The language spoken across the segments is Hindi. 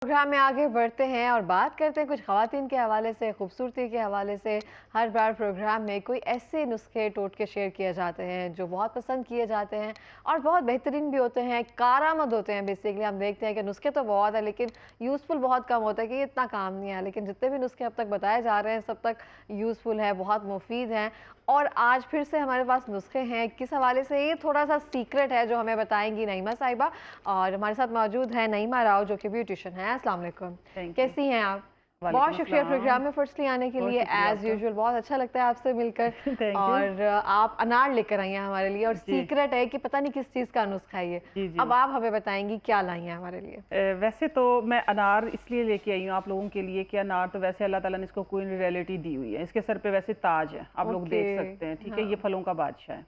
प्रोग्राम में आगे बढ़ते हैं और बात करते हैं कुछ ख़वातीन के हवाले से, खूबसूरती के हवाले से। हर बार प्रोग्राम में कोई ऐसे नुस्खे टोटके शेयर किए जाते हैं जो बहुत पसंद किए जाते हैं और बहुत बेहतरीन भी होते हैं, कारआमद होते हैं। बेसिकली हम देखते हैं कि नुस्खे तो बहुत है लेकिन यूज़फुल बहुत कम होता है कि ये इतना काम नहीं है, लेकिन जितने भी नुस्खे अब तक बताए जा रहे हैं सब तक यूज़फुल है, बहुत मुफीद हैं। और आज फिर से हमारे पास नुस्खे हैं, किस हवाले से ये थोड़ा सा सीक्रेट है जो हमें बताएंगी नईमा साहिबा। और हमारे साथ मौजूद है नईमा राव जो कि ब्यूटिशियन है। अस्सलाम वालेकुम, थैंक यू। कैसी हैं आप? बहुत वालेकुम शुक्रिया अस्सलाम। प्रोग्राम में फर्स्टली आने के बहुत लिए। शुक्रिया एज आपका। यूजुअल बहुत अच्छा लगता है आपसे मिलकर। Thank you. और आप अनार लेकर आई हैं हमारे लिए और जी सीक्रेट है कि पता नहीं किस चीज़ का नुस्खा है ये। जी जी। अब आप हमें बताएंगी क्या लाई हैं हमारे लिए। वैसे तो मैं अनार इसलिए लेके आई हूँ आप लोगों के लिए कि अनार तो वैसे अल्लाह ताला ने इसको क्वीन रियलिटी दी हुई है, इसके सर पे वैसे ताज है, आप लोग ओके। देख सकते हैं, ठीक है, ये हाँ फलों का बादशाह है।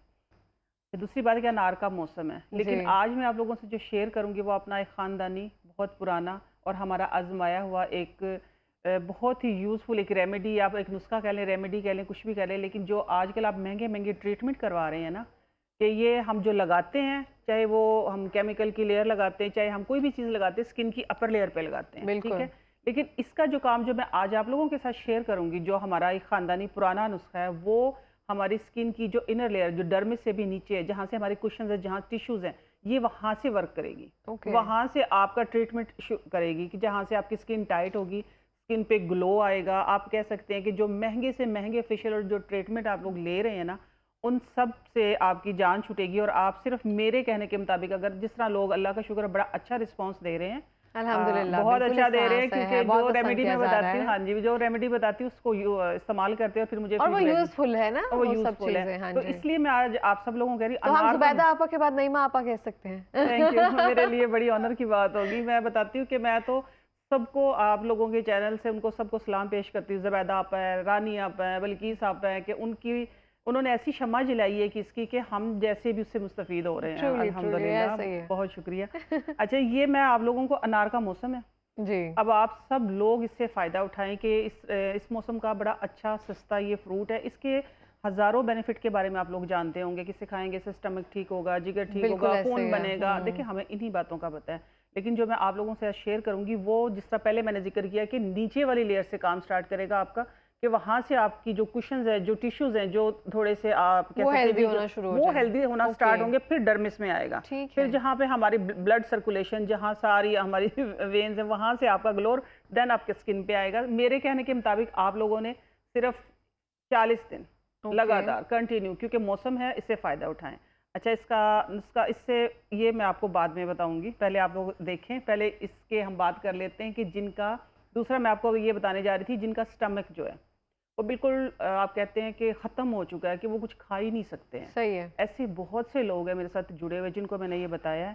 दूसरी बात है कि अनार का मौसम है, जी। लेकिन आज मैं आप लोगों से जो शेयर करूंगी वो अपना एक ख़ानदानी बहुत पुराना और हमारा आजमाया हुआ एक बहुत ही यूज़फुल एक रेमेडी, आप एक नुस्खा कह लें, रेमेडी कह लें, कुछ भी कह लें, लेकिन जो आजकल आप महंगे महंगे ट्रीटमेंट करवा रहे हैं ना, कि ये हम जो लगाते हैं, चाहे वो हम केमिकल की लेयर लगाते हैं, चाहे हम कोई भी चीज़ लगाते हैं स्किन की अपर लेयर पे लगाते हैं, ठीक बिल्कुल। है, लेकिन इसका जो काम जो मैं आज आप लोगों के साथ शेयर करूंगी, जो हमारा एक ख़ानदानी पुराना नुस्खा है, वो हमारी स्किन की जो इनर लेयर जो डर्मिस से भी नीचे है, जहाँ से हमारे कुशन्स है, जहाँ टिश्यूज़ हैं, ये वहाँ से वर्क करेगी, ओके। वहाँ से आपका ट्रीटमेंट करेगी कि जहाँ से आपकी स्किन टाइट होगी, स्किन पे ग्लो आएगा। आप कह सकते हैं कि जो महंगे से महंगे फेशियल और जो ट्रीटमेंट आप लोग ले रहे हैं ना, उन सब से आपकी जान छूटेगी और आप सिर्फ मेरे कहने के मुताबिक, अगर जिस तरह लोग, अल्लाह का शुक्र, बड़ा अच्छा रिस्पांस दे रहे हैं, अल्हम्दुलिल्लाह बहुत बिल्कुल अच्छा इस दे रहे तरह हैं, से है, क्योंकि बहुत जो पसंद रेमेडी किया मैं जा रहा बताती हूँ, है हाँ जी, जो रेमेडी बताती हूँ उसको इस्तेमाल करते हैं और फिर मुझे और वो फीडबैक भी, यूज़फुल है ना, और वो वो सब यूज़फुल है। चीज़ें। हाँ तो जी। इसलिए मैं आज आप सब लोगों को कह रही तो हूँ, हम अनार तो जुबैदा आपा के बाद नईमा आपा कह सकते थैंक यू, हैं। मेरे लिए बड़ी ऑनर की बात होगी। मैं बताती हूँ कि मैं तो सबको, आप लोगों के चैनल से उनको सबको सलाम पेश करती हूँ। ज़ुबैदा आपा है, रानी आपा है, बल्कीस आपा है, कि उन्होंने ऐसी शम्मा जलाई है कि इसकी कि हम जैसे भी उससे मुस्तफ़ीद हो रहे हैं, ट्रूली ट्रूली अल्हम्दुलिल्लाह, ऐसा ही है। बहुत शुक्रिया। अच्छा, ये मैं आप लोगों को, अनार का मौसम है, जी। अब आप सब लोग इससे फ़ायदा उठाएं कि इस मौसम का बड़ा अच्छा सस्ता ये फ्रूट है। इसके हज़ारों बेनिफिट के बारे में आप लोग जानते होंगे कि खाएंगे से स्टमक ठीक होगा, जिगर ठीक बिल्कुल होगा, ऐसे ही खून है। बनेगा। देखिए, हमें इन्हीं बातों का पता है, लेकिन जो मैं आप लोगों से शेयर करूंगी वो, जिस तरह पहले मैंने जिक्र किया कि नीचे वाली लेयर से काम स्टार्ट करेगा आपका, कि वहां से आपकी जो कुशन्स है, जो टिश्यूज हैं, जो थोड़े से आप कह वो सकते हैं हेल्दी वीक, होना शुरू हो वो जाए। हेल्दी होना ओके। स्टार्ट होंगे, फिर डर्मिस में आएगा, ठीक फिर है। जहाँ पे हमारी ब्लड सर्कुलेशन, जहाँ सारी हमारी वेन्स है, वहां से आपका ग्लोर, देन आपके स्किन पे आएगा। मेरे कहने के मुताबिक आप लोगों ने सिर्फ 40 दिन ओके। लगातार कंटिन्यू, क्योंकि मौसम है, इससे फ़ायदा उठाएं। अच्छा, इसका इससे ये मैं आपको बाद में बताऊंगी, पहले आप लोग देखें, पहले इसके हम बात कर लेते हैं कि जिनका, दूसरा मैं आपको ये बताने जा रही थी, जिनका स्टमक जो है वो बिल्कुल आप कहते हैं कि ख़त्म हो चुका है, कि वो कुछ खा ही नहीं सकते हैं, सही है। ऐसे बहुत से लोग हैं मेरे साथ जुड़े हुए जिनको मैंने ये बताया है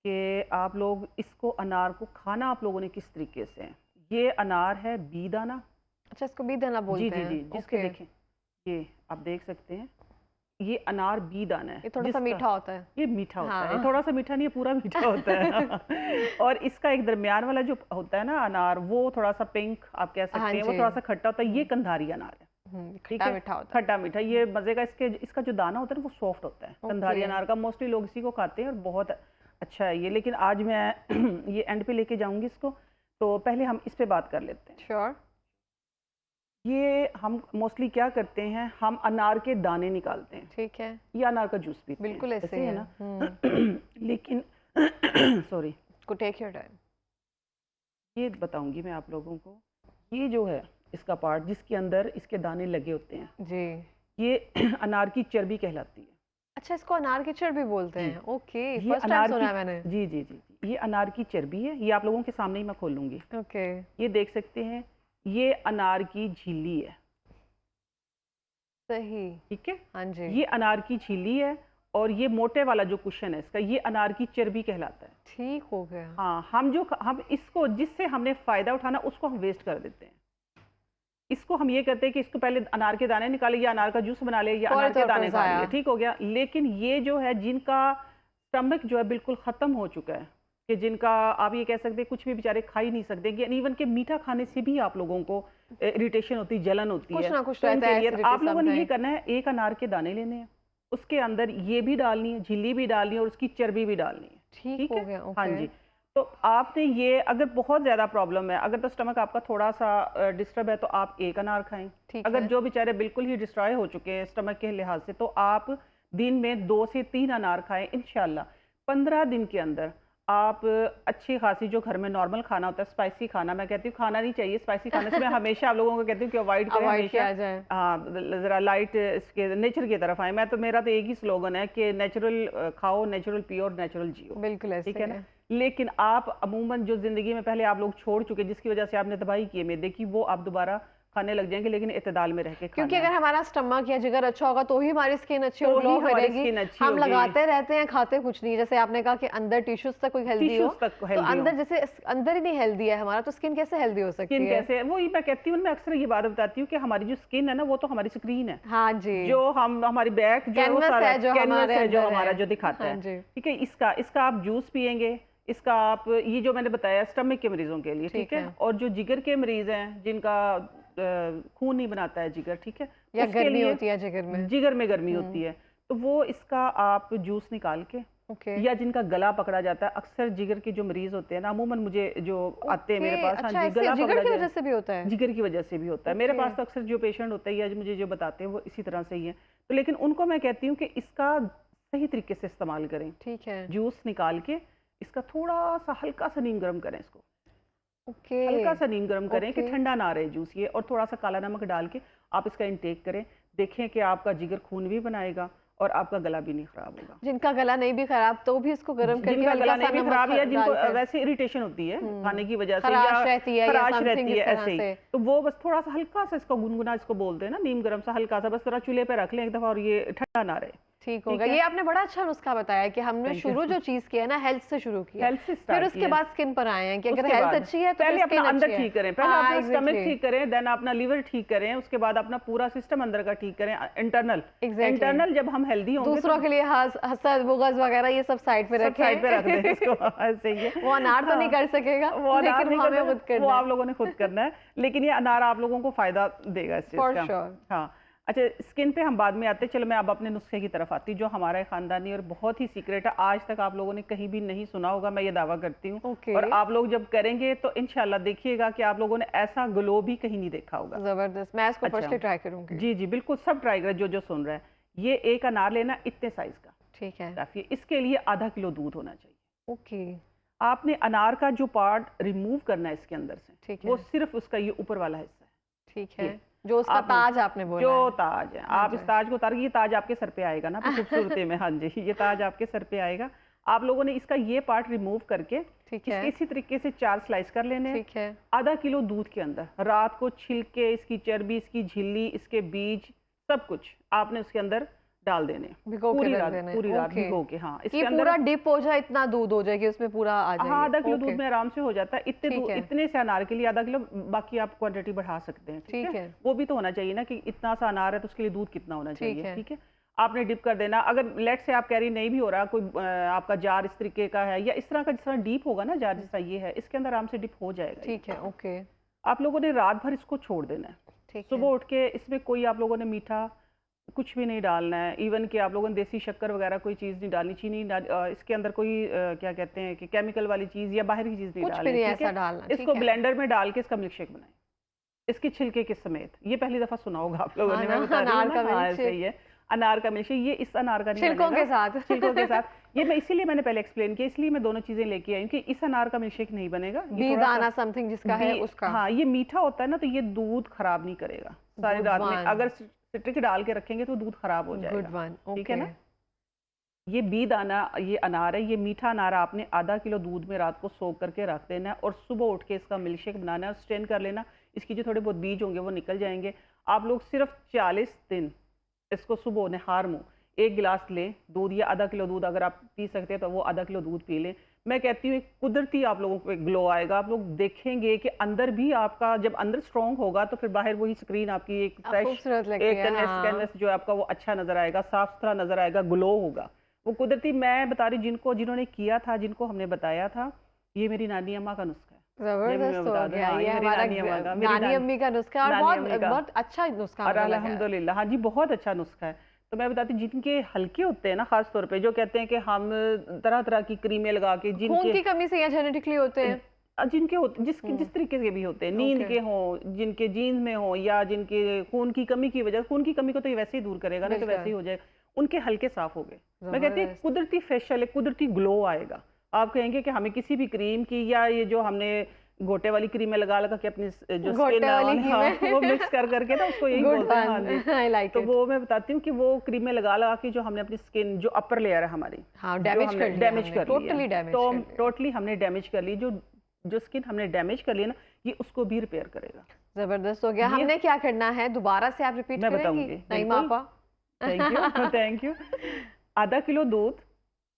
कि आप लोग इसको, अनार को खाना आप लोगों ने किस तरीके से है। ये अनार है बी दाना। अच्छा, इसको भी दाना जी बोलते जी हैं। जी, जिसके ओके। देखें, ये आप देख सकते हैं, ये अनार बी दाना है, ये थोड़ा सा जिसका मीठा होता है। ये मीठा होता है, हाँ। थोड़ा सा मीठा नहीं है, पूरा मीठा होता है। और इसका एक दरमियान वाला जो होता है ना अनार, वो थोड़ा सा पिंक आप कह हाँ सकते हैं, वो जी। थोड़ा सा खट्टा होता है, ये कंधारी अनार है, ठीक खट्टा है, मीठा होता खट्टा मीठा, ये मजे का। इसका जो दाना होता है ना, वो सॉफ्ट होता है, है। कंधारी ओके। अनार का। मोस्टली लोग इसी को खाते हैं और बहुत अच्छा है ये, लेकिन आज मैं ये एंड पे लेके जाऊंगी इसको, तो पहले हम इस पे बात कर लेते हैं। श्योर। ये हम मोस्टली क्या करते हैं, हम अनार के दाने निकालते हैं, ठीक है। या अनार का जूस पीते हैं, बिल्कुल ऐसे ऐसे ही है है। ना। लेकिन सॉरी, को टेक योर टाइम। ये बताऊंगी मैं आप लोगों को, ये जो है इसका पार्ट जिसके अंदर इसके दाने लगे होते हैं, जी। ये अनार की चर्बी कहलाती है। अच्छा, इसको अनार की चर्बी बोलते जी, हैं। ओके, ये फर्स्ट टाइम अनार सुना की, है मैंने। जी जी जी जी, ये अनार की चर्बी है, ये आप लोगों के सामने ही मैं खोलूंगी। ओके। ये देख सकते हैं, ये अनार की झिल्ली है, सही। ठीक है, हाँ जी। ये अनार की झिल्ली है, और ये मोटे वाला जो कुशन है इसका, ये अनार की चर्बी कहलाता है। ठीक हो गया। हाँ, हम इसको, जिससे हमने फायदा उठाना, उसको हम वेस्ट कर देते हैं। इसको हम ये करते हैं कि इसको पहले अनार के दाने निकाले, या अनार का जूस बना ले, या फौरी अनार के तौर पर दाने खा जाया। लिए, ठीक हो गया। लेकिन ये जो है, जिनका स्टमक जो है बिल्कुल ख़त्म हो चुका है, कि जिनका आप ये कह सकते हैं कुछ भी बेचारे खा ही नहीं सकते, कि इवन के मीठा खाने से भी आप लोगों को इरिटेशन होती है, जलन होती कुछ है, ना कुछ तो रहता इनके है, लिए एसिडिटी आप लोगों ने ये समथिंग। करना है, एक अनार के दाने लेने हैं, उसके अंदर ये भी डालनी है, झिल्ली भी डालनी है, और उसकी चर्बी भी डालनी है, ठीक ठीक हो है। गया। हाँ ओके। जी, तो आपने ये अगर बहुत ज़्यादा प्रॉब्लम है, अगर तो स्टमक आपका थोड़ा-सा डिस्टर्ब है, तो आप 1 अनार खाएँ। ठीक अगर है। जो बेचारे बिल्कुल ही डिस्ट्रॉय हो चुके हैं स्टमक के लिहाज़ से, तो आप दिन में 2 से 3 अनार खाएँ इंशाल्लाह। 15 दिन के अंदर आप अच्छी खासी जो घर में नॉर्मल खाना होता है, स्पाइसी खाना, मैं कहती हूँ खाना नहीं चाहिए स्पाइसी खाने से। मैं हमेशा आप लोगों को कहती हूँ कि अवॉइड करें अवॉइड हमेशा। किया जाए। हाँ, ज़रा लाइट इसके नेचर की तरफ आएँ। मैं तो मेरा तो एक ही स्लोगन है कि नेचुरल खाओ, नेचुरल पियो और नेचुरल जियो। बिल्कुल ठीक ऐसे है ना? है। लेकिन आप अमूमन जो ज़िंदगी में पहले आप लोग छोड़ चुके, जिसकी वज़ह से आपने तबाही की है मैदे की, वो आप दोबारा खाने लग जाएँगे, लेकिन इत्तेदाल में रह के क्योंकि खाना अगर है। हमारा स्टमक या जिगर अच्छा होगा तो ही हमारी स्किन अच्छी और तो ही ग्लो हमारी करेगी। स्किन अच्छी हम होगी, लगाते रहते हैं, खाते कुछ नहीं। जैसे आपने कहा कि अंदर टिश्यूज़ तक कोई हेल्दी हो, टिश्यूज़ तक तो हेल्दी हों। अंदर जैसे अंदर ही नहीं हेल्दी है हमारा, तो स्किन कैसे हेल्दी हो सकती स्किन है? कैसे है, वही मैं कहती हूँ, मैं अक्सर ये बात बताती हूँ कि हमारी जो स्किन है ना, वो तो हमारी स्क्रीन है। हाँ जी। जो हम हमारी बैक जो है वो कैनवस सारा है जो कैनवस हमारे है जो अंदर हमारा है। जो दिखाता हाँ है। जी। ठीक है? इसका इसका आप जूस पिएँगे, इसका आप ये जो मैंने बताया स्टमक के मरीज़ों के लिए, ठीक ठीक है? है। और जो जिगर के मरीज़ हैं, जिनका खून नहीं बनाता है जिगर, ठीक है? या उसके गर्मी लिए होती है जिगर में। जिगर में गर्मी होती हुँ, है, तो वो इसका आप जूस निकाल के, ओके। या जिनका गला पकड़ा जाता है, अक्सर जिगर के जो मरीज़ होते हैं ना, अमूमन मुझे जो आते हैं ओके, मेरे पास, हाँ अच्छा जी, ऐसे गला जिगर पकड़ा की जाए, वज़ह से भी होता है? जिगर की वजह से भी होता है। मेरे ओके, पास तो अक्सर जो पेशेंट होते हैं या जो मुझे जो बताते हैं वो इसी तरह से ही है। तो लेकिन उनको मैं कहती हूँ कि इसका सही तरीके से इस्तेमाल करें। ठीक है। जूस निकाल के इसका थोड़ा-सा हल्का-सा नीम गर्म करें इसको। ओके, हल्का-सा नीम गर्म करें कि ओके। ठंडा ना रहे जूस ये, और थोड़ा-सा काला नमक डाल के आप इसका इंटेक करें। देखें कि आपका जिगर खून भी बनाएगा और आपका गला भी नहीं खराब होगा। जिनका गला नहीं भी खराब तो भी इसको गर्म करके जिनका गला हल्का-सा नहीं भी नमक खराब, या जिनको डालकर वैसे इरिटेशन होती है हुँ, खाने की वजह से, या खराश रहती है या खराश समथिंग रहती इस है तरह ऐसे ही, से। तो वो बस थोड़ा-सा हल्का-सा इसको गुनगुना इसको बोलते हैं ना, नीम गर्म सा हल्का-सा, बस ज़रा चूल्हे पे रख लें एक दफ़ा और ये ठंडा ना रहे। ठीक होगा। ठीक है? ये आपने बड़ा अच्छा नुस्खा बताया कि हमने थैंक शुरू यू। जो चीज़ की है ना हेल्थ से शुरू किया। हेल्थ से फिर स्टार्ट उसके किया है। बाद स्किन पर आए हैं कि अगर उसके हेल्थ बाद अच्छी है तो पहले फिर अपना स्किन अंदर अच्छी है। ठीक करें, पहले हाँ, अपना स्टमक एग्ज़ैक्टली, ठीक करें, देन अपना लिवर ठीक करें, उसके बाद अपना पूरा सिस्टम अंदर का ठीक करें, इंटरनल। एग्ज़ैक्टली। इंटरनल जब हम हेल्दी होंगे तो दूसरों के लिए हसद, बुग़ज़ वगैरह ये सब साइड पे सब साइड पे रख दें रखें। इसको। ऐसे ही है। वो अनार तो नहीं हाँ, कर सकेगा, वो अनार लेकिन नहीं वो हमें करना, खुद वो करना है। आप लोगों ने खुद करना है, लेकिन ये अनार आप लोगों को फ़ायदा देगा इस चीज़ फॉर का। श्योर। हाँ, अच्छा, स्किन पे हम बाद में आते हैं। चलो मैं अब अपने नुस्खे की तरफ आती हूँ, जो हमारा ख़ानदानी और बहुत ही सीक्रेट है, आज तक आप लोगों ने कहीं भी नहीं सुना होगा, मैं ये दावा करती हूँ। ओके, और आप लोग जब करेंगे तो इंशाल्लाह देखिएगा कि आप लोगों ने ऐसा ग्लो भी कहीं नहीं देखा होगा। ज़बरदस्त। मैं इसको अच्छा, फर्स्टली ट्राई करूँगी। जी, जी, बिल्कुल सब ट्राई करें जो-जो सुन रहे हैं। ये एक अनार लेना इतने साइज़ का ठीक है। काफ़ी है। इसके लिए आधा किलो दूध होना चाहिए। ओके, आपने अनार का जो पार्ट रिमूव करना है इसके अंदर से, ठीक वो है, सिर्फ़ उसका ये ऊपर वाला हिस्सा ठीक है। है। ये जो उसका आपने ताज आपने बोला जो है। ताज है, हाँ आप जी। इस ताज को उतार के, ये ताज आपके सर पे आएगा ना फिर खूबसूरती में। हाँ जी, ये ताज आपके सर पे आएगा। आप लोगों ने इसका ये पार्ट रिमूव करके ठीक इसके है, इसी तरीके से 4 स्लाइस कर लेने हैं। ठीक है। आधा किलो दूध के अंदर रात को छिलके, इसकी चर्बी, इसकी झिल्ली, इसके बीज, सब कुछ आपने उसके अंदर डाल देने हैं। भिगो के रख देना है। पूरी रात ओके, भिगो के, हाँ, कि इसके अंदर। पूरा डिप हो जाए, इतना दूध हो जाए कि उसमें पूरा आ हाँ, जाए आधा किलो ये। दूध ओके, में आराम से हो जाता है। ठीक है, इतने से अनार के लिए आधा किलो, बाकी आप क्वांटिटी बढ़ा सकते हैं, ठीक ठीक है? है, वो भी तो होना चाहिए ना कि इतना सा अनार है तो उसके लिए दूध कितना होना ठीक चाहिए, है, ठीक है? आपने डिप कर देना। अगर लेट से आप कह रही नहीं भी हो रहा, कोई आपका जार इस तरीके का है या इस तरह का, जिस तरह डीप होगा ना जार, जिस तरह ये है, इसके अंदर आराम से डिप हो जाएगा ये। ठीक है, ओके, आप लोगों ने रात भर इसको छोड़ देना है। ठीक सुबह है, उठ के इसमें कोई आप लोगों ने मीठा कुछ भी नहीं डालना है, इवन कि आप लोगों ने देसी शक्कर वगैरह कोई चीज़ नहीं डालनी, चीनी इसके अंदर कोई क्या कहते हैं कि केमिकल वाली चीज़ या बाहर की चीज़ नहीं कुछ भी डालनी, नहीं ठीक ऐसा है? डालना, ठीक इसको है। ब्लेंडर में डाल के इसका मिल्क शेक बनाएं, इसके छिलके के समेत। ये पहली दफ़ा सुना होगा आप लोगों हाँ ने, ना, मैं बता रही हूँ अनार ना। का हाँ, मिल्क ऐसे ही शेक है। अनार का मिल्क शेक, ये इस अनार का नहीं छिलकों बनेगा, के साथ। छिलकों के साथ। ये मैं इसीलिए मैंने पहले एक्सप्लेन किया, इसलिए मैं दोनों चीज़ें लेके आई हूँ कि इस अनार का मिल्क शेक नहीं बनेगा। ये बी थोड़ा-सा दाना समथिंग जिसका है बी उसका। हाँ, ये मीठा होता है ना, तो ये दूध खराब नहीं करेगा सारी गुड रात में। वन, अगर सिट्रिक डाल के रखेंगे तो दूध खराब हो गुड जाएगा, वन, ठीक है ओके, ना? ये बी दाना, ये अनार है, ये मीठा अनार आपने आधा किलो दूध में रात को सोख करके रख देना है और सुबह उठ के इसका मिल्क शेक बनाना है और स्ट्रेन कर लेना। इसकी जो थोड़े बहुत बीज होंगे वो निकल जाएंगे। आप लोग सिर्फ 40 दिन इसको सुबह नहार मुँह 1 गिलास लें दूध, या आधा किलो दूध अगर आप पी सकते हैं तो वो आधा किलो दूध पी लें। मैं कहती हूँ एक कुदरती आप लोगों को एक ग्लो आएगा। आप लोग देखेंगे कि अंदर भी आपका, जब अंदर स्ट्रॉन्ग होगा तो फिर बाहर वही स्क्रीन आपकी एक फ्रेश, खूबसूरत लगती एक है, कैनवस हाँ। कैनवस जो है आपका वो अच्छा नज़र आएगा, साफ सुथरा नज़र आएगा, ग्लो होगा। वो कुदरती, मैं बता रही हूँ, जिन्होंने किया था, जिनको हमने बताया था, ये मेरी नानी अम्मा का नुस्खा है। ये भी मैं ज़बरदस्त हो बता दूँ, गया हाँ, ये ये मेरी हमारा नानी अम्मा का, नानी अम्मी का नुस्खा और नानी बहुत अम्मी का। बहुत अच्छा नुस्खा और मुझे लगा है। अल्हम्दुलिल्लाह, हाँ जी, बहुत अच्छा नुस्खा है। तो मैं बताती हूँ, जिनके हल्के होते हैं ना, खास तौर पे जो कहते हैं कि हम तरह तरह की क्रीमें लगा के, खून जिनके की कमी से या जेनेटिकली होते हैं? जिनके होते, जिसके जिस तरीके के भी होते हैं, नींद ओके, के हों, जिनके जीन्स में हो, या जिनके खून की कमी की वजह, खून की कमी को तो ये वैसे ही दूर करेगा ना, कि वैसे बिल्कुल, ही हो जाएगा, उनके हल्के साफ हो गए। मैं कहती हूँ ज़बरदस्त। कुदरती फेशियल है, कुदरती ग्लो आएगा। आप कहेंगे कि हमें किसी भी क्रीम की, या ये जो हमने गोटे वाली क्रीमें लगा लगा के अपनी जो स्किन गोटे वाली की हाँ, में वो मिक्स कर करके ना, उसको यही गुड बोलते हैं, हाँ वन, जी। आई लाइक तो इट। वो मैं बताती हूँ कि वो क्रीमें लगा लगा के जो हमने अपनी स्किन, जो अपर लेयर है हमारी, हाँ, जो डैमेज हमने कर लिया डैमेज हमने, कर लिया, टोटली डैमेज तो कर लिया। टोटली हमने डैमेज कर ली, जो जो स्किन हमने डैमेज कर लिया ना, ये उसको भी रिपेयर करेगा। ज़बरदस्त हो गया। ये हमने क्या करना है? दोबारा से आप रिपीट मैं करेंगी? बताऊंगी, नईमा बिल्कुल। आपा? Thank you thank you. आधा किलो दूध,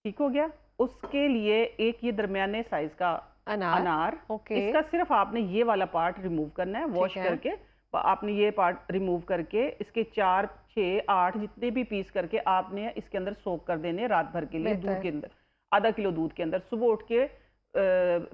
ठीक हो गया। उसके लिए एक ये दरमियाने साइज का अनार, अनार, ओके, इसका सिर्फ आपने ये वाला पार्ट रिमूव करना है, ठीक वॉश है, करके। आपने ये पार्ट रिमूव करके इसके 4, 6, 8 जितने भी पीस करके आपने इसके अंदर सोक कर देने रात भर के लिए, दूध बेहतर, के अंदर, आधा किलो दूध के अंदर। सुबह उठ के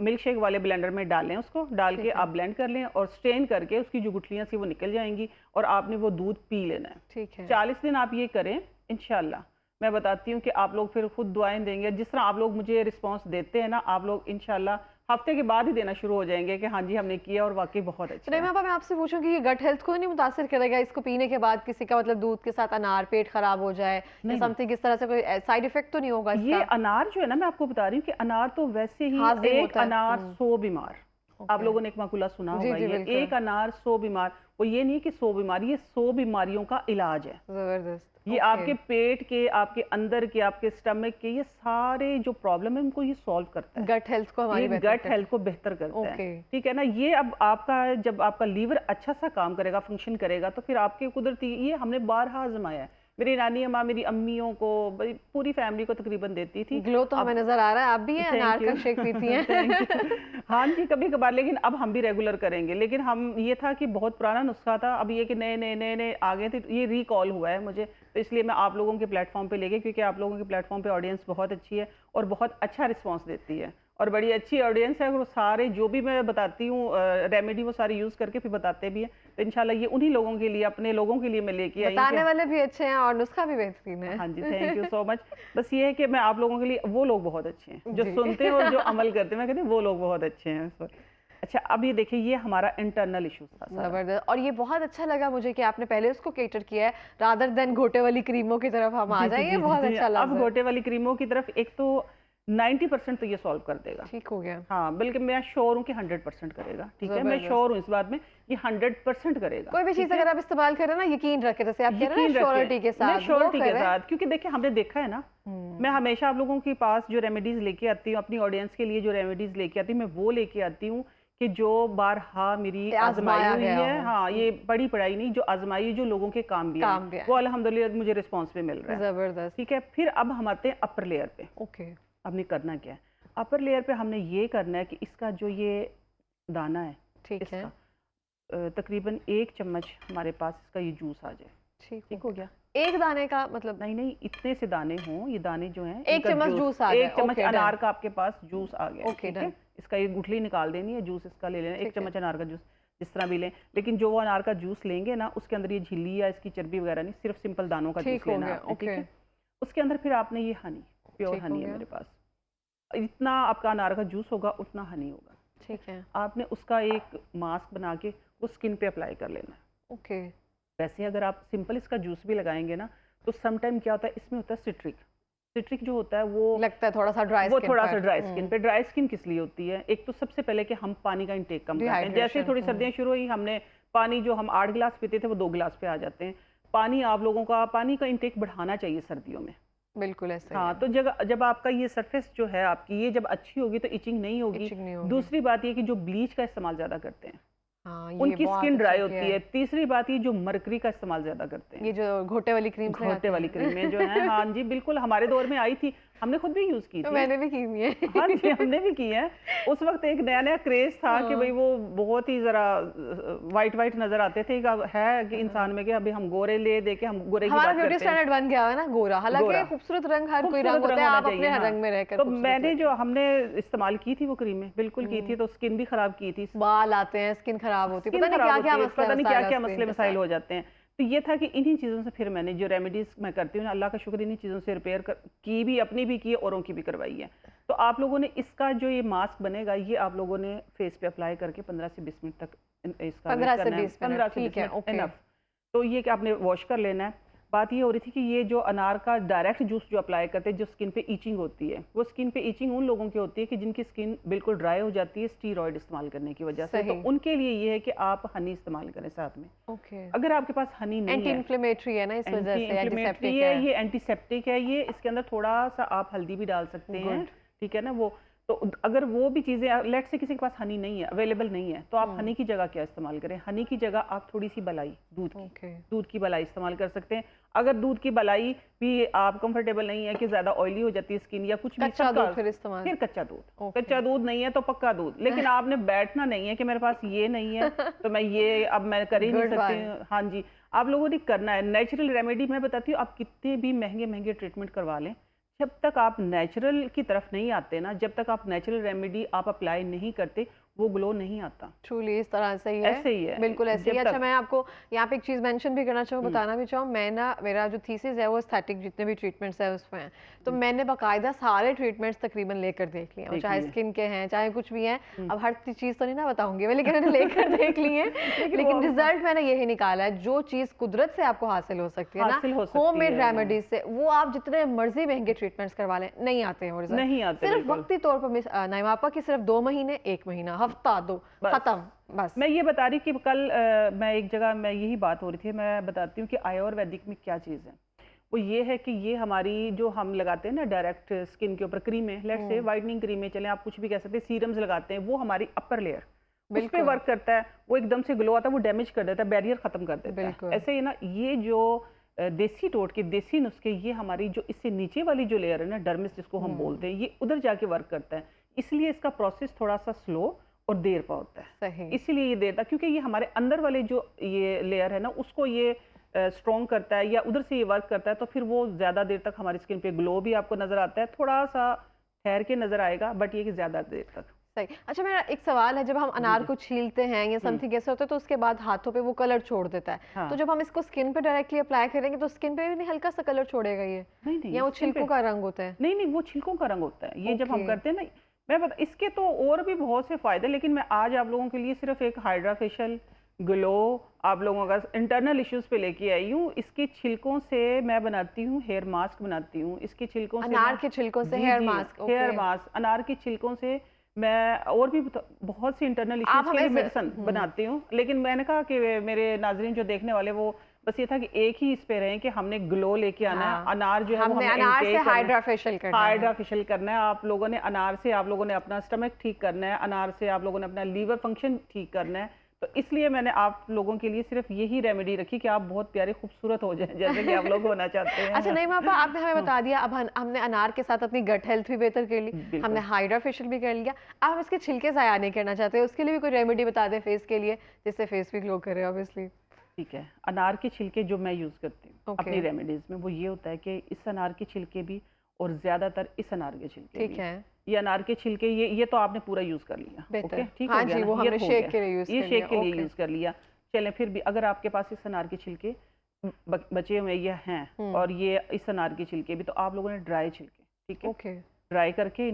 मिल्क शेक वाले ब्लेंडर में डालें, उसको डाल के ठीक है, आप ब्लेंड कर लें, और स्ट्रेन करके उसकी जो गुठलियां सी वो निकल जाएंगी, और आपने वो दूध पी लेना है। ठीक है। 40 दिन आप ये करें, इंशाल्लाह मैं बताती हूँ कि आप लोग फिर खुद दुआएं देंगे। जिस तरह आप लोग मुझे रिस्पांस देते हैं ना, आप लोग इंशाल्लाह हफ्ते के बाद ही देना शुरू हो जाएंगे कि हाँ जी हमने किया और वाकई बहुत तो अच्छा है। नईमा आपा, मैं आपसे पूछूं कि ये गट हेल्थ को नहीं मुतासिर करेगा इसको पीने के बाद? किसी का मतलब दूध के साथ अनार पेट खराब हो जाए या नहीं नहीं, समथिंग, इस तरह से कोई साइड इफेक्ट तो नहीं होगा ये इसका? अनार जो है ना, मैं आपको बता रही हूँ कि अनार तो वैसे ही, हाजिम एक होता है। अनार 100 बीमार। आप ओके, लोगों ने एक मकूला सुना जी होगा, जी ये बिल्कुल, एक अनार 100 बीमार। वो ये नहीं कि 100 बीमार, ये 100 बीमारियों का इलाज है। ज़बरदस्त, ये ओके। आपके पेट के, आपके अंदर के, आपके स्टमक के, ये सारे जो प्रॉब्लम है उनको ये सॉल्व करता है। गट हेल्थ को ये हमारी बेहतर गट करता हेल्थ को बेहतर करता है। है, ओके, ठीक है ना। ये अब आपका, जब आपका लीवर अच्छा सा काम करेगा, फंक्शन करेगा, तो फिर आपके कुदरती, ये हमने बारहा आजमाया है। मेरी नानी अम्मा मेरी अम्मियों को, पूरी फैमिली को तकरीबन देती थी। ग्लो तो हमें अब नजर आ रहा है। आप भी हैं थैंक अनार यू का शेक पीती हैं? Thank you. हाँ जी, कभी कभार, लेकिन अब हम भी रेगुलर करेंगे। लेकिन हम, ये था कि बहुत पुराना नुस्खा था, अब ये कि नए नए नए नए आ गए थे, तो ये रिकॉल हुआ है मुझे, तो इसलिए मैं आप लोगों के प्लेटफॉर्म पे लेके, क्योंकि आप लोगों के प्लेटफॉर्म पे ऑडियंस बहुत अच्छी है और बहुत अच्छा रिस्पॉन्स देती है, और बड़ी अच्छी ऑडियंस है। और सारे जो भी मैं बताती हूँ रेमेडी, वो सारी यूज़ करके फिर बताते भी हैं। तो इंशाल्लाह ये उन्हीं लोगों के लिए, अपने लोगों के लिए मैं लेके आई हूँ कि बताने वाले भी अच्छे हैं और नुस्खा भी बेहतरीन है। हाँ जी, थैंक यू सो मच। बस ये है कि मैं आप लोगों के लिए, वो लोग बहुत अच्छे हैं जो जी। सुनते हैं और जो अमल करते हैं, मैं कहती हूँ वो लोग बहुत अच्छे हैं। अच्छा, अब ये देखिए, ये हमारा इंटरनल इशू था सारा। जबरदस्त, और ये बहुत अच्छा लगा मुझे कि आपने पहले उसको केटर किया है रादर देन घोटे वाली क्रीमों की तरफ हम आ जी, जी, जाए। ये जी, जी, बहुत जी। अच्छा अब लफ्ज है। गोटे वाली क्रीमों की तरफ, एक तो 90% तो ये सॉल्व कर देगा। ठीक हो गया, हाँ, बल्कि मैं श्योर हूँ कि 100% करेगा, ठीक है? मैं जबरदस्त। श्योर हूँ इस बात में, ये 100% करेगा, कोई भी चीज ठीक है? अगर आप इस्तेमाल करें ना, यकीन रखें, जैसे आप कह रहे हैं यकीन ना रखें, श्योरिटी के मैं साथ, वो श्योरिटी के करें। साथ, क्योंकि देखिए हमने देखा है ना, मैं हम्म, हमेशा आप लोगों के पास जो रेमेडीज लेके आती हूँ, अपनी ऑडियंस के लिए जो रेमेडीज लेके आती हूँ, मैं वो लेके आती हूँ कि जो बारहा मेरी ये आजमाई आजमाया हुई गया है। हो। हाँ, ये पढ़ी पढ़ाई नहीं, जो आजमाई, जो लोगों के काम भी आई, काम गया वो है, अल्हम्दुलिल्लाह मुझे रिस्पॉन्स भी मिल रहा है, जबरदस्त। ठीक है। फिर अब हम आते हैं अपर लेयर पे। ओके, हमने करना क्या है? अपर लेयर पे हमने ये करना है कि इसका जो ये दाना है, ठीक है, इसका तकरीबन 1 चम्मच हमारे पास इसका ये जूस आ जाए, ठीक हो ठीक हो गया। गया। एक दाने का मतलब नहीं नहीं, इतने से दाने हों, ये दाने जो हैं, एक इनका चम्मच जूस आ जाए। 1 चम्मच ओके, अनार डन। का आपके पास जूस आ गया, ओके, ठीक है। डन। इसका ये गुठली निकाल देनी है, जूस इसका ले लेना, 1 ठीक है, चम्मच अनार का जूस, जिस तरह भी लें। लेकिन जो वो अनार का जूस लेंगे ना, उसके अंदर ये झिल्ली या इसकी चर्बी वगैरह नहीं, सिर्फ सिंपल दानों का ठीक जूस हो लेना गया। आपने, ठीक ओके, है। उसके अंदर फिर आपने ये हनी, प्योर ठीक हो हनी है गया, मेरे पास, इतना आपका अनार का जूस होगा उतना हनी होगा। ठीक है, आपने उसका एक मास्क बना के वो स्किन पे अप्लाई कर लेना है। ओके, वैसे अगर आप सिंपल इसका जूस भी लगाएंगे ना, तो सम टाइम क्या होता है, इसमें होता है सिट्रिक। सिट्रिक जो होता है लगता है थोड़ा सा ड्राई वो स्किन थोड़ा सा पर। ड्राई स्किन पे। ड्राई स्किन किस लिए होती है? एक तो सबसे पहले कि हम पानी का इंटेक कम करते हैं। जैसे ही डिहाइड्रेशन। थोड़ी सर्दियाँ शुरू हुई, हमने पानी जो हम 8 गिलास पीते थे वो 2 गिलास पे आ जाते हैं। पानी, आप लोगों का पानी का इंटेक बढ़ाना चाहिए सर्दियों में। बिल्कुल ऐसा ही हाँ, है। तो जब जब आपका ये सरफेस जो है आपकी, ये जब अच्छी होगी तो इचिंग नहीं होगी। इचिंग नहीं होगी। दूसरी बात ये कि जो ब्लीच का इस्तेमाल ज़्यादा करते हैं, हाँ, ये उनकी बहुत स्किन अच्छा ड्राई किया होती है। तीसरी बात ये जो मरकरी का इस्तेमाल ज़्यादा करते हैं, ये जो घोटे वाली क्रीम्स घोटे लगाते वाली हैं। क्रीमें जो हैं, हाँ जी बिल्कुल, हमारे दौर में आई थी, हमने खुद भी यूज़ की तो थी। मैंने भी की हुई है। हाँ जी, हमने भी की है। उस वक्त एक नया नया क्रेज था कि भाई हाँ, वो बहुत ही जरा वाइट वाइट नजर आते थे, कि है कि इंसान में कि अभी हम गोरे ले दे के हम गोरे की हमारा बात ब्यूटी करते हैं। स्टैंडर्ड बन गया है ना गोरा। हालांकि गोरा, खूबसूरत रंग हर कोई रंग खूबसूरत होता रंग है, होना आप अपने चाहिए, हाँ। रंग में रहकर तो खूबसूरत मैंने लगते जो हैं। हमने इस्तेमाल की थी वो क्रीमें, बिल्कुल की थी, तो स्किन भी खराब की थी। बाल आते हैं, स्किन खराब होती है, स्किन पता नहीं खराब क्या होती क्या है, मसले पता नहीं क्या मसाइल क्या स्किन मसले के मसाइल साथ। हो जाते हैं। तो ये था कि इन्हीं चीज़ों से फिर मैंने जो रेमेडीज़ मैं करती हूँ ना, अल्लाह का शुक्र इन्हीं चीज़ों से रिपेयर की भी, अपनी भी की है, औरों की भी करवाई है। तो आप लोगों ने इसका जो ये मास्क बनेगा, ये आप लोगों ने फेस पे अप्लाई करके 15 से 20 मिनट तक इसका वेट 15 से करना है। 20 मिनट 15 से 20 ठीक है, मिनट ओके। इनफ। तो ये कि आपने वॉश कर लेना है। बात ये हो रही थी कि ये जो अनार का डायरेक्ट जूस जो अप्लाई करते हैं, जो स्किन पे ईचिंग होती है, वो स्किन पे ईचिंग उन लोगों की होती है कि जिनकी स्किन बिल्कुल ड्राई हो जाती है स्टीरॉयड इस्तेमाल करने की वजह से। तो सही, उनके लिए ये है कि आप हनी इस्तेमाल करें साथ में। ओके। अगर आपके पास हनी नहीं एंटी है, इन्फ्लेमेटरी है ना इस वजह एंटी से, इन्फ्लेमेटरी एंटीसेप्टिक है, है। ये एंटीसेप्टिक है, ये इसके अंदर थोड़ा-सा आप हल्दी भी डाल सकते हैं, गुड। ठीक है ना? वो तो अगर वो भी चीज़ें लेट्स से किसी के पास हनी नहीं है, अवेलेबल नहीं है, तो आप हुँ, हनी की जगह क्या इस्तेमाल करें? हनी की जगह आप थोड़ी-सी मलाई, ओके। दूध की मलाई इस्तेमाल कर सकते हैं। अगर दूध की मलाई भी आप कंफर्टेबल नहीं है कि ज़्यादा ऑयली हो जाती है स्किन या कुछ भी, कच्चा सबका दूध फिर इस्तेमाल? फिर कच्चा दूध। ओके। कच्चा दूध नहीं है तो पक्का दूध, लेकिन आपने बैठना नहीं है कि मेरे पास ये नहीं है, तो मैं ये अब मैं कर ही नहीं गुड सकती वन। हूँ। हाँ जी, आप लोगों ने करना है। नेचुरल रेमेडी मैं बताती हूँ, आप कितने भी महँगे-महँगे ट्रीटमेंट करवा लें, जब तक आप नेचुरल की तरफ नहीं आते ना, जब तक आप नेचुरल रेमेडी आप अप्लाई नहीं करते, वो ग्लो नहीं आता। ट्रूली इस तरह से ही है। ऐसे ही है, बिल्कुल ऐसे ही जब है। अच्छा तक मैं आपको यहाँ पे एक चीज़ मेंशन भी करना चाहूँ, हुँ, बताना भी चाहूँ, मैं ना मेरा जो थीसिस है वो एस्थेटिक जितने भी ट्रीटमेंट्स हैं उसमें है। तो हुँ, मैंने बाकायदा सारे ट्रीटमेंट्स तकरीबन लेकर देख लिए हैं, वो देख चाहे लिए। स्किन के हैं, चाहे कुछ भी हैं। हुँ। अब हर चीज़ तो नहीं ना बताऊँगी मैं, लेकिन मैंने लेकर देख ली है। लेकिन वो लेकिन रिज़ल्ट मैंने यही निकाला है, जो चीज़ कुदरत से आपको हासिल हो सकती है ना, हासिल हो सकती होममेड है, रेमेडीज़ से, वो आप जितने मर्ज़ी महँगे ट्रीटमेंट्स करवा लें, नहीं आते हैं वो रिज़ल्ट। नहीं आते सिर्फ़ बिल्कुल, वक़्ती तौर पर नाइमा आपा कि सिर्फ़ 2 महीने, 1 महीना, हफ़्ता 2 बस। खत्म, बस। मैं ये बता रही कि कल मैं एक जगह मैं यही बात हो रही थी, मैं बताती हूँ कि आयुर्वेदिक में क्या चीज़ है। वो ये है कि ये हमारी जो हम लगाते हैं ना डायरेक्ट स्किन के ऊपर क्रीमें, लेट्स से हुँ, व्हाइटनिंग क्रीमें चलें, आप कुछ भी कह सकते हैं, सीरम्स लगाते हैं, वो हमारी अपर लेयर उस पे बिल्कुल, वर्क करता है, वो एकदम से ग्लो आता है, वो डैमेज कर देता है, बैरियर खत्म कर देता है। बिल्कुल। ऐसे ही ना ये जो देसी टोटके, देसी नुस्खे, ये हमारी जो इससे नीचे वाली जो लेयर है ना, डर्मिस जिसको हम हुँ, बोलते हैं, ये उधर जाके वर्क करता है। इसलिए इसका प्रोसेस थोड़ा सा स्लो और देर का होता है। सही, इसीलिए ये देता, क्योंकि ये हमारे अंदर वाले जो ये लेयर है ना, उसको ये स्ट्रॉन्ग करता है या उधर से ये वर्क करता है, तो फिर वो ज़्यादा देर तक हमारी स्किन पे ग्लो भी आपको नज़र आता है, थोड़ा सा ठहर के नज़र आएगा, बट ये कि ज़्यादा देर तक। सही। अच्छा मेरा एक सवाल है, जब हम जी अनार जी। को छीलते हैं या हम्म, समथिंग ऐसा होता है तो उसके बाद हाथों पे वो कलर छोड़ देता है। तो हाँ। जब हम इसको स्किन पे डायरेक्टली अप्लाई करेंगे तो स्किन पे भी नहीं हल्का-सा कलर छोड़ेगा ये? नहीं नहीं, या वो स्किन पे छिलकों का रंग होता है? नहीं नहीं, वो छिलकों का रंग होता है, ये जब हम ओके, करते हैं ना। मैं बता, इसके तो और भी बहुत से फायदे, लेकिन मैं आज आप लोगों के लिए सिर्फ एक हाइड्रा फेशियल ग्लो आप लोगों का इंटरनल इश्यूज पे लेके आई हूँ। इसके छिलकों से मैं बनाती हूँ हेयर मास्क, बनाती हूँ इसके छिलकों से अनार मैं। के छिलकों से जी हेयर जी, मास्क, हेयर ओके। मास्क अनार के छिलकों से मैं और भी बहुत सी इंटरनल आप इश्यूज के हमें लिए मेडिसिन बनाती हूँ, लेकिन मैंने कहा कि मेरे नाजरीन जो देखने वाले, वो बस ये था कि एक ही इस पे रहें कि हमने ग्लो लेके आना है। हाँ, अनार जो है वो हमने हमने अनार से इनटेक करना है, हाइड्रा फेशियल करना है। हाइड्रा फेशियल करना है। आप लोगों ने अनार से, आप लोगों ने अपना स्टमक ठीक करना है, अनार से आप लोगों ने अपना लीवर फंक्शन ठीक करना है। तो इसलिए मैंने आप लोगों के लिए सिर्फ यही रेमेडी रखी कि आप बहुत प्यारे खूबसूरत हो जाएं, जैसे कि आप लोग होना चाहते अच्छा हैं। नहीं पापा, आपने हमें हाँ, बता दिया, अब हमने अनार के साथ अपनी गट हेल्थ भी बेहतर कर ली, हमने बिल्कुल। हाइड्रा फेशियल भी कर लिया। अब हम इसके छिलके ज़ाया नहीं करना चाहते, उसके लिए भी कोई रेमेडी बता दें फेस के लिए, जिससे फेस भी ग्लो करे ऑब्वियसली। ठीक है, अनार के छिलके जो मैं यूज़ करती हूँ ओके, अपनी रेमेडीज़ में, वो ये होता है कि इस अनार के छिलके भी, और ज़्यादातर इस अनार के छिलके ठीक भी। है, ये अनार के छिलके, ये तो आपने पूरा यूज़ कर लिया, ओके, बेहतर। ठीक हो हाँ गया जी, ना, वो ये हमने तो हो शेक गया। के लिए यूज़ ये कर शेक लिया, के लिए ओके। यूज़ कर लिया। चलें, फिर भी अगर आपके पास इस अनार के छिलके बचे हुए ये हैं, हुँ, और ये इस अनार के छिलके भी, तो आप लोगों ने ड्राई छिलके, ठीक है, ओके, ड्राई करके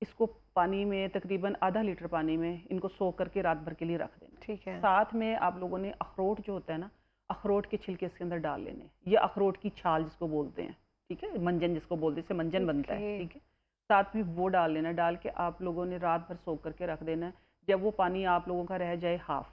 इसको पानी में तकरीबन आधा लीटर पानी में इनको सोख करके रात भर के लिए रख देना है। ठीक है, साथ में आप लोगों ने अखरोट जो होता है ना, अखरोट के छिलके इसके अंदर डाल लेने, ये अखरोट की छाल जिसको बोलते हैं, ठीक है, मंजन जिसको बोलते हैं, इससे मंजन बनता है, ओके, ठीक है। साथ में वो डाल लेना, डाल के आप लोगों ने रात भर सोख करके रख देना है। जब वो पानी आप लोगों का रह जाए हाफ,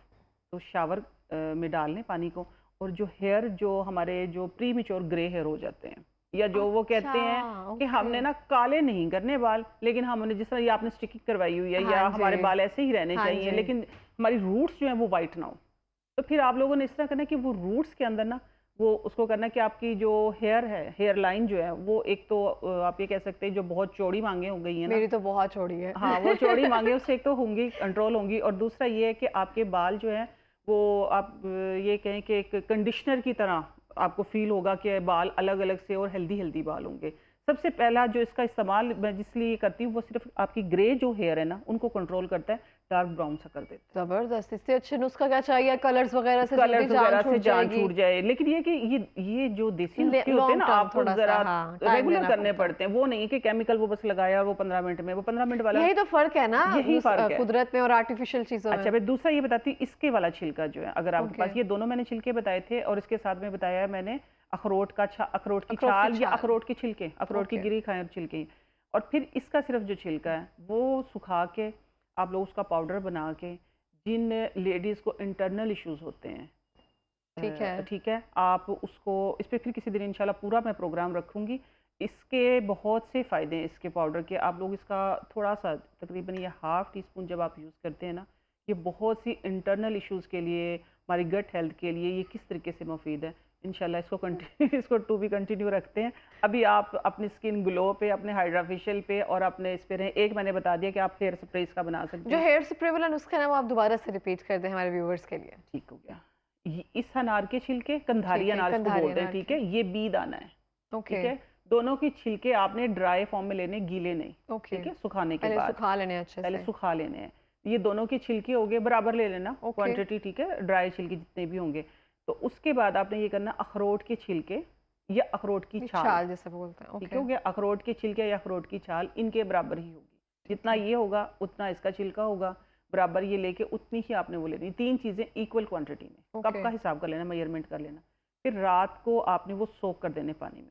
तो शावर में डाल लें पानी को। और जो हेयर, जो हमारे जो प्री मेच्योर ग्रे हेयर हो जाते हैं, या जो वो अच्छा, कहते हैं कि ओके। हमने ना काले नहीं करने बाल, लेकिन हमने जिस तरह ये आपने स्टिकिंग करवाई हुई है, हाँ या जी, हमारे बाल ऐसे ही रहने हाँ चाहिए, जी, लेकिन हमारी रूट्स जो है वो वाइट ना हो, तो फिर आप लोगों ने इस तरह करना है कि वो रूट्स के अंदर ना, वो उसको करना है कि आपकी जो हेयर है, हेयर लाइन जो है, वो एक तो आप ये कह सकते हैं जो बहुत चौड़ी मांगे हो गई है ना, मेरी तो बहुत चौड़ी है। हाँ, वो चौड़ी मांगे उससे एक तो होंगी, कंट्रोल होंगी, और दूसरा ये है कि आपके बाल जो है वो आप ये कहें कि एक कंडीशनर की तरह आपको फील होगा कि बाल अलग अलग से और हेल्दी हेल्दी बाल होंगे। सबसे पहला जो इसका इस्तेमाल मैं जिसलिए करती हूँ, वो सिर्फ आपकी ग्रे जो हेयर है ना, उनको कंट्रोल करता है। डार्क ब्राउन सा कर देता है। जबरदस्त, इससे अच्छे नुस्खा क्या चाहिए, कलर्स वगैरह से कलर्स जल्दी वगैरह जान से छूट जान जाएगी। छूट जाए, लेकिन ये कि ये जो देसी नुस्खे होते हैं लॉन्ग ना, टर्म आपको थोड़ा सा, जरा हाँ, टाइम रेगुलर लेना करने पड़ता है। पड़ते हैं। वो नहीं कि केमिकल वो बस लगाया और वो 15 मिनट में, वो 15 मिनट वाला यही तो फर्क है ना यही फर्क है। कुदरत में और आर्टिफिशियल चीजों अच्छा, में। मैं दूसरा ये बताती हूँ, इसके वाला छिलका जो है, अगर आपके ओके, पास, ये दोनों मैंने छिलके बताए थे और इसके साथ में बताया है मैंने अखरोट का अखरोट की अखरोट की छाल या छाल। अखरोट के छिलके, अखरोट की ओके, गिरी खाएं और छिलके। और फिर इसका सिर्फ जो छिलका है वो सुखा के आप लोग उसका पाउडर बना के, जिन लेडीज को इंटरनल इश्यूज होते हैं, ठीक है। ठीक है, आप उसको, इस पे फिर किसी दिन इंशाल्लाह पूरा मैं प्रोग्राम रखूंगी। इसके बहुत से फ़ायदे हैं इसके पाउडर के। आप लोग इसका थोड़ा सा, तकरीबन ये ½ टीस्पून जब आप यूज़ करते हैं ना, ये बहुत सी इंटरनल इश्यूज़ के लिए, हमारी गट हेल्थ के लिए ये किस तरीके से मुफीद है। इंशाल्लाह इसको कंटिन्यू इसको टू बी कंटिन्यू रखते हैं। अभी आप अपनी स्किन ग्लो पे, अपने हाइड्रा फेशियल पे और अपने इस पे रहें। एक मैंने बता दिया कि आप हेयर स्प्रे इसका बना सकते जो हैं। हेयर स्प्रे वाला नुस्खा है ना, वो आप दोबारा से रिपीट कर दें हमारे व्यूवर्स के लिए। ठीक हो गया। इस अनार के छिलके, कंधारी ठीक है, अनार इसको कंधारी बोलते हैं, अनार ठीक के। है, ये बी दाना है, ओके, ठीक है। दोनों की छिलके आपने ड्राई फॉर्म में लेने, गीले नहीं, ओके, ठीक है, सुखाने के पहले बाद सुखा लेने अच्छे पहले से। सुखा लेने हैं। ये दोनों के छिलके हो गए, बराबर ले लेना ओके, क्वांटिटी, ठीक है, ड्राई छिलके जितने भी होंगे। तो उसके बाद आपने ये करना, अखरोट के छिलके या अखरोट की ये छाल, छाल जैसे बोलते हैं। ठीक ओके, हो गया। अखरोट के छिलके या अखरोट की छाल इनके बराबर ही होगी, जितना ये होगा उतना इसका छिलका होगा, बराबर ये लेके उतनी ही आपने वो लेनी। 3 चीज़ें इक्वल क्वांटिटी में, कप ओके, का हिसाब कर लेना, मेजरमेंट कर लेना। फिर रात को आपने वो सोक कर देने पानी में।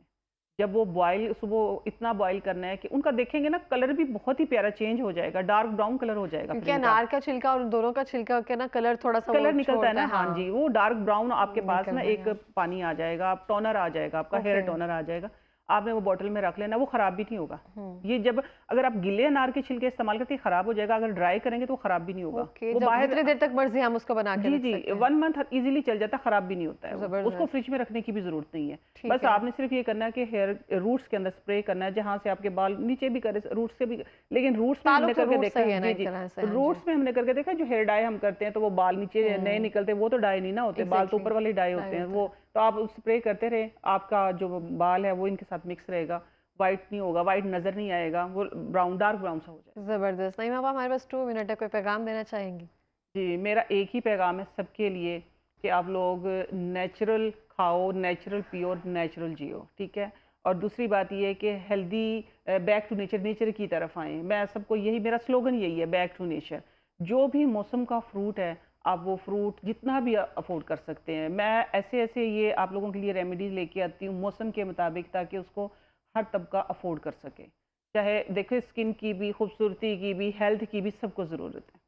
जब वो बॉयल, सुबह इतना बॉयल करना है कि उनका देखेंगे ना कलर भी बहुत ही प्यारा चेंज हो जाएगा, डार्क ब्राउन कलर हो जाएगा। क्योंकि फिर इनका अनार का छिलका और दोनों का छिलका के ना कलर थोड़ा सा वो कलर निकलता है छोड़ता ना, है, हाँ जी, हाँ, वो डार्क ब्राउन आपके पास निकल ना एक जाएगा। पानी आ जाएगा, आप टोनर आ जाएगा, आपका हेयर ओके, टोनर आ जाएगा। आपने वो बॉटल में रख लेना, वो खराब भी नहीं होगा। हम्म, ये जब, अगर आप गिले अनार के छिलके इस्तेमाल करते हैं खराब हो जाएगा, अगर ड्राई करेंगे तो वो खराब भी नहीं होगा। ओके, वो जब बाहर, जितनी देर तक मर्जी हम उसको बना के जी रख जी, सकते हैं। 1 मंथ इजीली चल जाता है, खराब भी नहीं होता है वो। उसको जबरदस्त, फ्रिज में रखने की भी जरूरत नहीं है। ठीक बस है। आपने सिर्फ ये करना है कि हेयर रूट्स के अंदर स्प्रे करना है, जहाँ से आपके बाल नीचे भी करे, रूट्स से भी। लेकिन रूट्स में ताल्लुक हमने तो करके रूट देखा से ही है, है ना जी एक जी, तरह से, हाँ जी। रूट्स में हमने करके देखा, जो हेयर डाई हम करते हैं तो वो बाल नीचे नए निकलते हैं, वो तो डाई नहीं ना होते, बाल तो एग्जैक्टली, ऊपर वाले डाई डाई होते हैं होता वो। है। तो आप स्प्रे करते रहे, आपका जो बाल है वो इनके साथ मिक्स रहेगा, वाइट नहीं होगा, वाइट नजर नहीं आएगा, वो ब्राउन, डार्क ब्राउन सा हो जाएगा। जबरदस्त। नहीं मामा, हमारे पास 2 मिनट है, कोई पैगाम देना चाहेंगी? जी, मेरा एक ही पैगाम है सबके लिए कि आप लोग नेचुरल खाओ, नेचुरल पियो, नेचुरल जियो, ठीक है। और दूसरी बात ये है कि healthy, back to nature, nature की तरफ आएँ। मैं सबको यही, मेरा स्लोगन यही है, बैक टू नेचर। जो भी मौसम का फ्रूट है, आप वो फ्रूट जितना भी अफोर्ड कर सकते हैं। मैं ऐसे ऐसे ये आप लोगों के लिए रेमेडीज़ लेके आती हूँ मौसम के मुताबिक, ताकि उसको हर तबका अफोर्ड कर सके। चाहे देखो, स्किन की भी, खूबसूरती की भी, हेल्थ की भी सबको ज़रूरत है।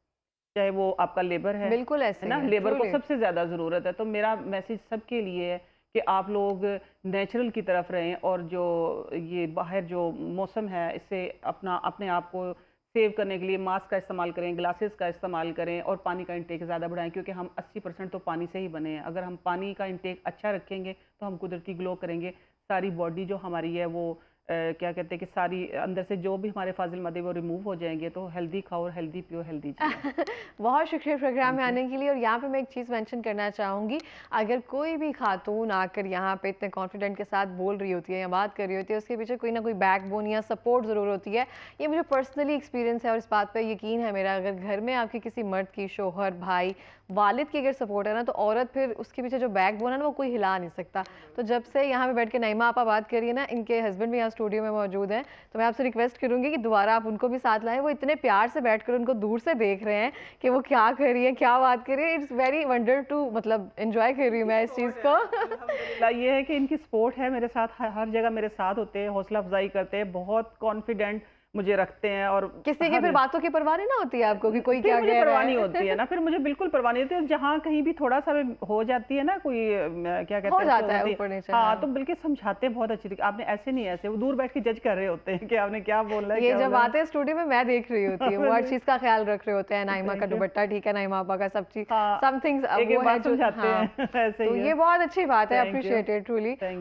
चाहे वो आपका लेबर बिल्कुल है ऐसे ना, ही है, लेबर को ट्रूली। सबसे ज़्यादा ज़रूरत है। तो मेरा मैसेज सबके लिए है कि आप लोग नेचुरल की तरफ रहें, और जो ये बाहर जो मौसम है इससे अपने आप को सेव करने के लिए मास्क का इस्तेमाल करें, ग्लासेस का इस्तेमाल करें, और पानी का इंटेक ज़्यादा बढ़ाएं, क्योंकि हम 80% तो पानी से ही बने हैं। अगर हम पानी का इंटेक अच्छा रखेंगे तो हम कुदरती ग्लो करेंगे। सारी बॉडी जो हमारी है वो क्या कहते हैं कि सारी अंदर से जो भी हमारे फाजिल मदे वो रिमूव हो जाएंगे। तो हेल्दी खाओ, हेल्दी पियो, हेल्दी जियो। बहुत शुक्रिया प्रोग्राम में थैंक यू। आने के लिए। और यहाँ पे मैं एक चीज़ मेंशन करना चाहूँगी, अगर कोई भी खातून आकर यहाँ पे इतने कॉन्फिडेंट के साथ बोल रही होती है या बात कर रही होती है, उसके पीछे कोई ना कोई बैकबोन या सपोर्ट ज़रूर होती है। ये मुझे पर्सनली एक्सपीरियंस है और इस बात पर यकीन है मेरा। अगर घर में आपके किसी मर्द की, शोहर, भाई, वालिद की अगर सपोर्ट है ना, तो औरत फिर उसके पीछे जो बैकबोन है ना, वो कोई हिला नहीं सकता। तो जब से यहाँ पे बैठ के नईमा आपा बात करिए ना, इनके हस्बैंड भी यहाँ स्टूडियो में मौजूद हैं, तो मैं आपसे रिक्वेस्ट करूँगी कि दोबारा आप उनको भी साथ लाएं। वो इतने प्यार से बैठकर उनको दूर से देख रहे हैं कि वो क्या कर रही है, क्या बात कर रही है। इट्स वेरी वंडर टू, मतलब एंजॉय कर रही हूँ मैं इस चीज़ को। अल्हम्दुलिल्लाह, ये है कि इनकी सपोर्ट है मेरे साथ, हर जगह मेरे साथ होते हैं, हौसला अफजाई करते हैं, बहुत कॉन्फिडेंट मुझे रखते हैं। और किसी की फिर बातों की परवाह नहीं ना होती है आपको कि कोई फिर क्या मुझे कह रहा परवाह है। नहीं होती है ना, फिर मुझे बिल्कुल परवाह नहीं होती है। जहाँ कहीं भी थोड़ा सा भी हो जाती है ना कोई, क्या कहते हो हैं जाता है उसको, ऊपर नीचे, हाँ, हाँ। तो बल्कि समझाते हैं बहुत अच्छी तरीके। आपने ऐसे नहीं, ऐसे वो दूर बैठ के जज कर रहे होते हैं कि आपने क्या बोलना है, ये क्या जब बोलना है। आते हैं स्टूडियो में मैं देख रही होती हूँ, वो हर चीज़ का ख्याल रख रहे होते हैं। नाइमा का थैंक यू। दुपट्टा ठीक है, नाइमा आपा का सब चीज़, हाँ, समथिंग एक एक वो है बात जो, समझाते हाँ। हैं। ऐसे तो ही ये है। बहुत अच्छी बात है, thank you, appreciated truly. Thank